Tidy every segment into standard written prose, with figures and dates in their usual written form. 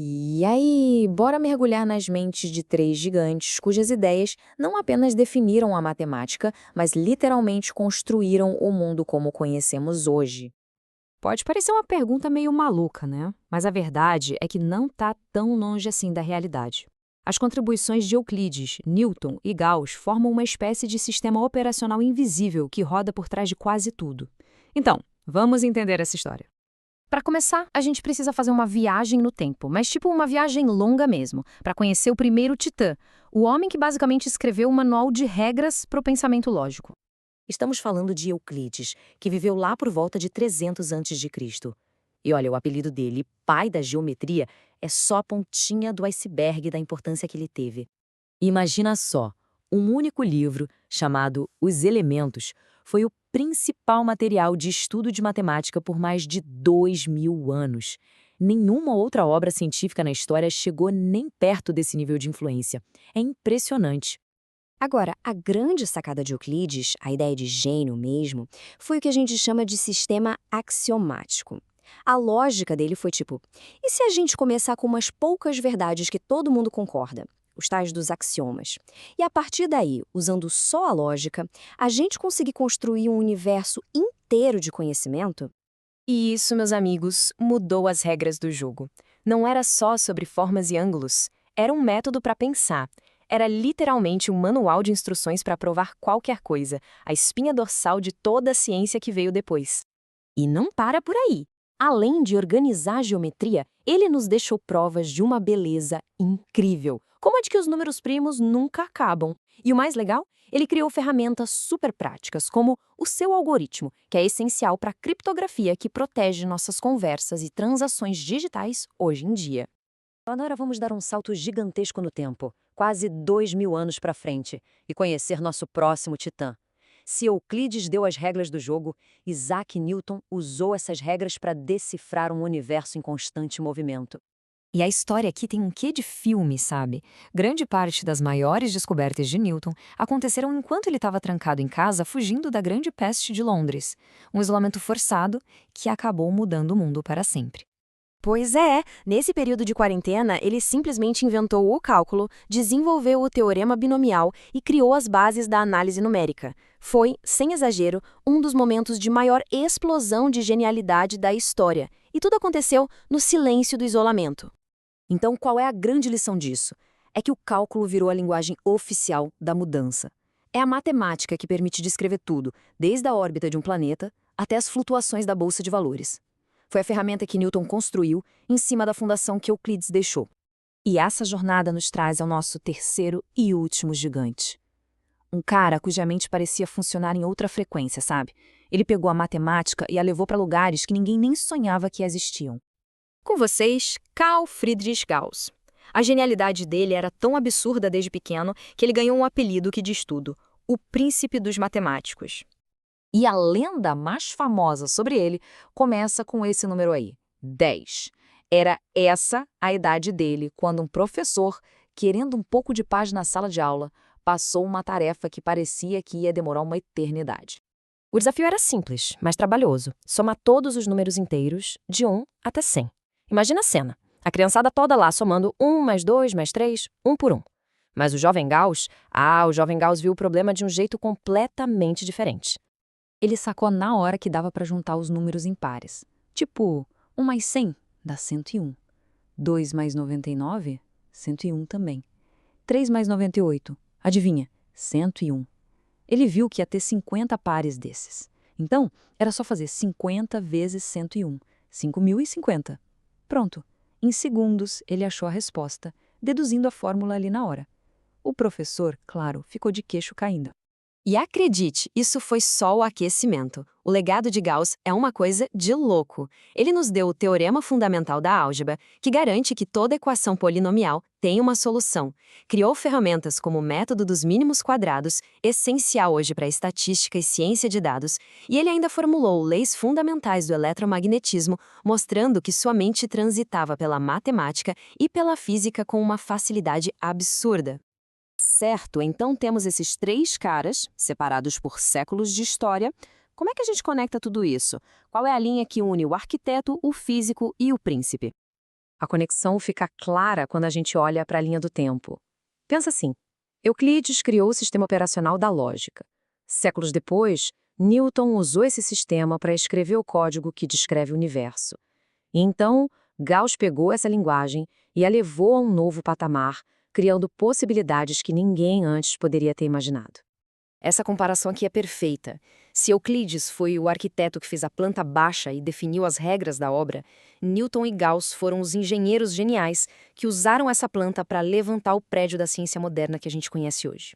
E aí, bora mergulhar nas mentes de três gigantes cujas ideias não apenas definiram a matemática, mas literalmente construíram o mundo como conhecemos hoje. Pode parecer uma pergunta meio maluca, né? Mas a verdade é que não está tão longe assim da realidade. As contribuições de Euclides, Newton e Gauss formam uma espécie de sistema operacional invisível que roda por trás de quase tudo. Então, vamos entender essa história. Para começar, a gente precisa fazer uma viagem no tempo, mas tipo uma viagem longa mesmo, para conhecer o primeiro Titã, o homem que basicamente escreveu um manual de regras para o pensamento lógico. Estamos falando de Euclides, que viveu lá por volta de 300 a.C. E olha, o apelido dele, pai da geometria, é só a pontinha do iceberg da importância que ele teve. Imagina só, um único livro, chamado Os Elementos, foi o principal material de estudo de matemática por mais de 2.000 anos. Nenhuma outra obra científica na história chegou nem perto desse nível de influência. É impressionante. Agora, a grande sacada de Euclides, a ideia de gênio mesmo, foi o que a gente chama de sistema axiomático. A lógica dele foi tipo: e se a gente começar com umas poucas verdades que todo mundo concorda? Os tais dos axiomas. E a partir daí, usando só a lógica, a gente conseguir construir um universo inteiro de conhecimento? E isso, meus amigos, mudou as regras do jogo. Não era só sobre formas e ângulos, era um método para pensar. Era literalmente um manual de instruções para provar qualquer coisa, a espinha dorsal de toda a ciência que veio depois. E não para por aí. Além de organizar a geometria, ele nos deixou provas de uma beleza incrível, como a de que os números primos nunca acabam. E o mais legal, ele criou ferramentas super práticas, como o seu algoritmo, que é essencial para a criptografia que protege nossas conversas e transações digitais hoje em dia. Agora vamos dar um salto gigantesco no tempo, quase 2.000 anos para frente, e conhecer nosso próximo titã. Se Euclides deu as regras do jogo, Isaac Newton usou essas regras para decifrar um universo em constante movimento. E a história aqui tem um quê de filme, sabe? Grande parte das maiores descobertas de Newton aconteceram enquanto ele estava trancado em casa fugindo da grande peste de Londres. Um isolamento forçado que acabou mudando o mundo para sempre. Pois é, nesse período de quarentena, ele simplesmente inventou o cálculo, desenvolveu o teorema binomial e criou as bases da análise numérica. Foi, sem exagero, um dos momentos de maior explosão de genialidade da história. E tudo aconteceu no silêncio do isolamento. Então, qual é a grande lição disso? É que o cálculo virou a linguagem oficial da mudança. É a matemática que permite descrever tudo, desde a órbita de um planeta até as flutuações da bolsa de valores. Foi a ferramenta que Newton construiu em cima da fundação que Euclides deixou. E essa jornada nos traz ao nosso terceiro e último gigante. Um cara cuja mente parecia funcionar em outra frequência, sabe? Ele pegou a matemática e a levou para lugares que ninguém nem sonhava que existiam. Com vocês, Carl Friedrich Gauss. A genialidade dele era tão absurda desde pequeno que ele ganhou um apelido que diz tudo: o príncipe dos matemáticos. E a lenda mais famosa sobre ele começa com esse número aí, 10. Era essa a idade dele quando um professor, querendo um pouco de paz na sala de aula, passou uma tarefa que parecia que ia demorar uma eternidade. O desafio era simples, mas trabalhoso. Somar todos os números inteiros, de 1 até 100. Imagina a cena. A criançada toda lá somando 1 mais 2 mais 3, 1 por 1. Mas o jovem Gauss viu o problema de um jeito completamente diferente. Ele sacou na hora que dava para juntar os números impares. Tipo, 1 mais 100 dá 101. 2 mais 99, 101 também. 3 mais 98, adivinha? 101. Ele viu que ia ter 50 pares desses. Então, era só fazer 50 vezes 101, 5.050. Pronto. Em segundos, ele achou a resposta, deduzindo a fórmula ali na hora. O professor, claro, ficou de queixo caindo. E acredite, isso foi só o aquecimento. O legado de Gauss é uma coisa de louco. Ele nos deu o teorema fundamental da álgebra, que garante que toda equação polinomial tem uma solução. Criou ferramentas como o método dos mínimos quadrados, essencial hoje para estatística e ciência de dados, e ele ainda formulou leis fundamentais do eletromagnetismo, mostrando que sua mente transitava pela matemática e pela física com uma facilidade absurda. Certo, então temos esses três caras, separados por séculos de história. Como é que a gente conecta tudo isso? Qual é a linha que une o arquiteto, o físico e o príncipe? A conexão fica clara quando a gente olha para a linha do tempo. Pensa assim, Euclides criou o sistema operacional da lógica. Séculos depois, Newton usou esse sistema para escrever o código que descreve o universo. E então, Gauss pegou essa linguagem e a levou a um novo patamar, criando possibilidades que ninguém antes poderia ter imaginado. Essa comparação aqui é perfeita. Se Euclides foi o arquiteto que fez a planta baixa e definiu as regras da obra, Newton e Gauss foram os engenheiros geniais que usaram essa planta para levantar o prédio da ciência moderna que a gente conhece hoje.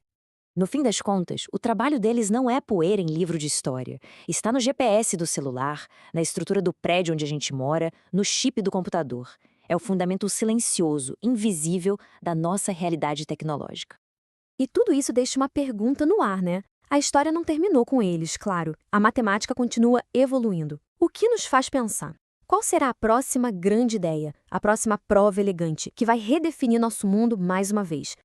No fim das contas, o trabalho deles não é poeira em livro de história. Está no GPS do celular, na estrutura do prédio onde a gente mora, no chip do computador. É o fundamento silencioso, invisível da nossa realidade tecnológica. E tudo isso deixa uma pergunta no ar, né? A história não terminou com eles, claro. A matemática continua evoluindo. O que nos faz pensar? Qual será a próxima grande ideia, a próxima prova elegante, que vai redefinir nosso mundo mais uma vez?